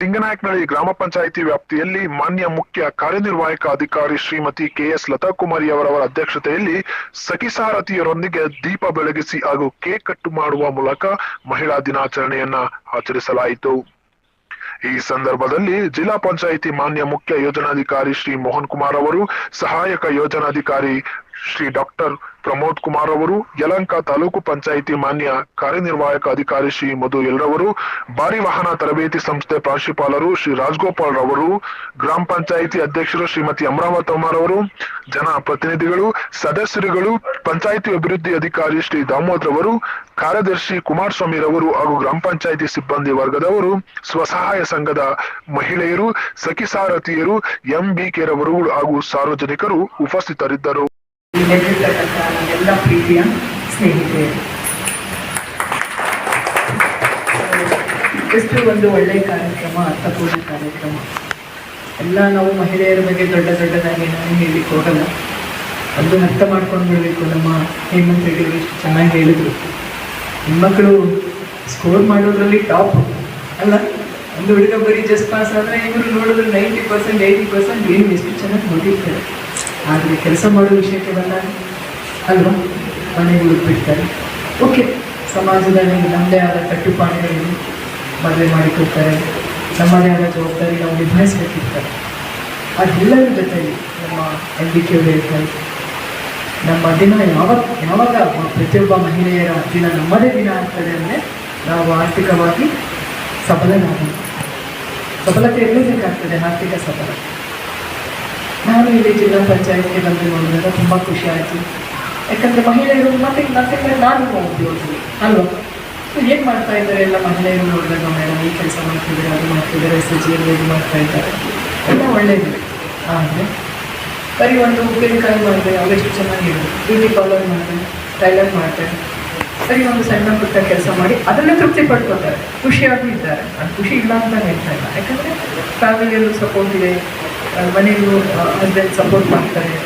ಸಿಂಗನಾಯಕನಹಳ್ಳಿ ಗ್ರಾಮ ಪಂಚಾಯಿತಿ ವ್ಯಾಪ್ತಿಯಲ್ಲಿ ಮಾನ್ಯ ಮುಖ್ಯ ಕಾರ್ಯನಿರ್ವಾಹಕ ಅಧಿಕಾರಿ ಶ್ರೀಮತಿ ಕೆಎಸ್ ಲತಾಕುಮಾರಿ ಅವರವರ ಅಧ್ಯಕ್ಷತೆಯಲ್ಲಿ ಸಖಿ ಸಾರಥಿಯರೊಂದಿಗೆ ದೀಪ ಬೆಳಗಿಸಿ ಹಾಗೂ ಕೇಕ್ ಕಟ್ ಮಾಡುವ ಮೂಲಕ ಮಹಿಳಾ ದಿನಾಚರಣೆಯನ್ನ ಆಚರಿಸಲಾಯಿತು. ಈ ಸಂದರ್ಭದಲ್ಲಿ ಜಿಲ್ಲಾ ಪಂಚಾಯಿತಿ ಮಾನ್ಯ ಮುಖ್ಯ ಯೋಜನಾಧಿಕಾರಿ ಶ್ರೀ ಮೋಹನ್ ಕುಮಾರ್ ಅವರು, ಸಹಾಯಕ ಯೋಜನಾಧಿಕಾರಿ ಶ್ರೀ ಡಾಕ್ಟರ್ ಪ್ರಮೋದ್ ಕುಮಾರ್ ಅವರು, ಯಲಹಂಕ ತಾಲೂಕು ಪಂಚಾಯಿತಿ ಮಾನ್ಯ ಕಾರ್ಯನಿರ್ವಾಹಕ ಅಧಿಕಾರಿ ಶ್ರೀ ಮಧು ಎಲ್ರವರು, ಭಾರಿ ವಾಹನ ತರಬೇತಿ ಸಂಸ್ಥೆ ಪ್ರಾಂಶುಪಾಲರು ಶ್ರೀ ರಾಜಗೋಪಾಲ್ ರವರು, ಗ್ರಾಮ ಪಂಚಾಯಿತಿ ಅಧ್ಯಕ್ಷರು ಶ್ರೀಮತಿ ಅಮರಾವತಿ ಅವರು, ಜನಪ್ರತಿನಿಧಿಗಳು, ಸದಸ್ಯರುಗಳು, ಪಂಚಾಯಿತಿ ಅಭಿವೃದ್ಧಿ ಅಧಿಕಾರಿ ಶ್ರೀ ದಾಮೋದರ್ ಅವರು, ಕಾರ್ಯದರ್ಶಿ ಕುಮಾರಸ್ವಾಮಿ ರವರು ಹಾಗೂ ಗ್ರಾಮ ಪಂಚಾಯಿತಿ ಸಿಬ್ಬಂದಿ ವರ್ಗದವರು, ಸ್ವಸಹಾಯ ಸಂಘದ ಮಹಿಳೆಯರು, ಸಖಿ ಸಾರಥಿಯರು, ಎಂಬಿಕೆ ರವರು ಹಾಗೂ ಸಾರ್ವಜನಿಕರು ಉಪಸ್ಥಿತರಿದ್ದರು. ಎಲ್ಲ ಪ್ರೀತಿಯ ಸ್ನೇಹಿತರೆ, ಎಷ್ಟು ಒಂದು ಒಳ್ಳೆಯ ಕಾರ್ಯಕ್ರಮ, ಅರ್ಥಪೂರ್ಣ ಕಾರ್ಯಕ್ರಮ. ಎಲ್ಲ ನಾವು ಮಹಿಳೆಯರ ಬಗ್ಗೆ ದೊಡ್ಡದಾಗಿ ನಾನು ಹೇಳಲಿಕ್ಕೆ ಹೋಗಲ್ಲ, ಅದು ಅರ್ಥ ಮಾಡ್ಕೊಂಡು ಬಿಡಬೇಕು. ನಮ್ಮ ಹೇಮಂತ್ ರೆಡ್ಡಿ ಅವರು ಎಷ್ಟು ಚೆನ್ನಾಗಿ ಹೇಳಿದರು, ಹೆಣ್ಮಕ್ಳು ಸ್ಕೋರ್ ಮಾಡೋದ್ರಲ್ಲಿ ಟಾಪ್ ಅಲ್ಲ. ಒಂದು ಹುಡುಗ ಬರೀ ಜಸ್ಟ್ ಪಾಸ್ ಆದರೆ ಇವರು ನೋಡಿದ್ರೆ 90%, 80% ಏನು ಎಷ್ಟು ಚೆನ್ನಾಗಿ ಓದಿರ್ತಾರೆ. ಆದರೆ ಕೆಲಸ ಮಾಡೋ ವಿಷಯಕ್ಕೆ ಬಂದಾಗ ಅಲ್ವಾ ಮನೆಗೆ ಬಿಡ್ತಾರೆ. ಓಕೆ, ಸಮಾಜದಲ್ಲಿ ನಮ್ಮದೇ ಆದ ಕಟ್ಟುಪಾಡುಗಳನ್ನು ಮದುವೆ ಮಾಡಿಕೊಡ್ತಾರೆ, ನಮ್ಮದೇ ಆದ ಜವಾಬ್ದಾರಿ ನಾವು ನಿಭಾಯಿಸಬೇಕಿರ್ತಾರೆ. ಅದೆಲ್ಲರ ಜೊತೆಯಲ್ಲಿ ನಮ್ಮ ಎಂಬಿಕೆ ಅವರು ಹೇಳ್ತಾರೆ, ನಮ್ಮ ದಿನ ಯಾವಾಗ ಪ್ರತಿಯೊಬ್ಬ ಮಹಿಳೆಯರ ದಿನ ನಮ್ಮದೇ ದಿನ ಆಗ್ತದೆ ಅಂದರೆ ನಾವು ಆರ್ಥಿಕವಾಗಿ ಸಬಲತೆ ಇರಲೇಬೇಕಾಗ್ತದೆ, ಆರ್ಥಿಕ ಸಬಲ. ನಾನು ಇಲ್ಲಿ ಜಿಲ್ಲಾ ಪಂಚಾಯತ್ಗೆ ಬಂದು ನೋಡಿದಾಗ ತುಂಬ ಖುಷಿ ಆಯಿತು. ಯಾಕಂದರೆ ಮಹಿಳೆಯರು ಮತ್ತೆ ನಾನು ಉದ್ಯೋಗಿ ಅಲ್ವಾ, ಏನು ಮಾಡ್ತಾ ಇದ್ದಾರೆ ಎಲ್ಲ ಮಹಿಳೆಯರು ನೋಡಿದಾಗ, ಮೇಡಮ್ ಈ ಕೆಲಸ ಮಾಡ್ತಿದ್ದಾರೆ, ಅದು ಮಾಡ್ತಿದ್ದಾರೆ, SHG ಇದು ಮಾಡ್ತಾ ಇದ್ದಾರೆ, ಎಲ್ಲ ಒಳ್ಳೆಯದಿದೆ. ಆದರೆ ಬರೀ ಒಂದು ಉಪ್ಪಿನಕಾಯಿ ಮಾಡಿದೆ, ಅವರೆಷ್ಟು ಚೆನ್ನಾಗಿರೋದು, ಬ್ಯೂಟಿ ಪಾರ್ಲರ್ ಮಾಡ್ತಾರೆ, ಟೈಲರ್ ಮಾಡ್ತಾರೆ, ಬರೀ ಒಂದು ಸಣ್ಣ ಪುಟ್ಟ ಕೆಲಸ ಮಾಡಿ ಅದನ್ನು ತೃಪ್ತಿ ಪಡ್ಕೊತಾರೆ, ಖುಷಿಯಾಗೂ ಇದ್ದಾರೆ. ಅದು ಖುಷಿ ಇಲ್ಲ ಅಂತ ಹೇಳ್ತಾ ಇಲ್ಲ, ಯಾಕಂದರೆ ಫ್ಯಾಮಿಲಿಯಲ್ಲೂ ಸಪೋರ್ಟ್ ಇದೆ, ಮನೆಯಲ್ಲೂ ಹಸ್ಬೆಂಡ್ ಸಪೋರ್ಟ್ ಮಾಡ್ತಾರೆ.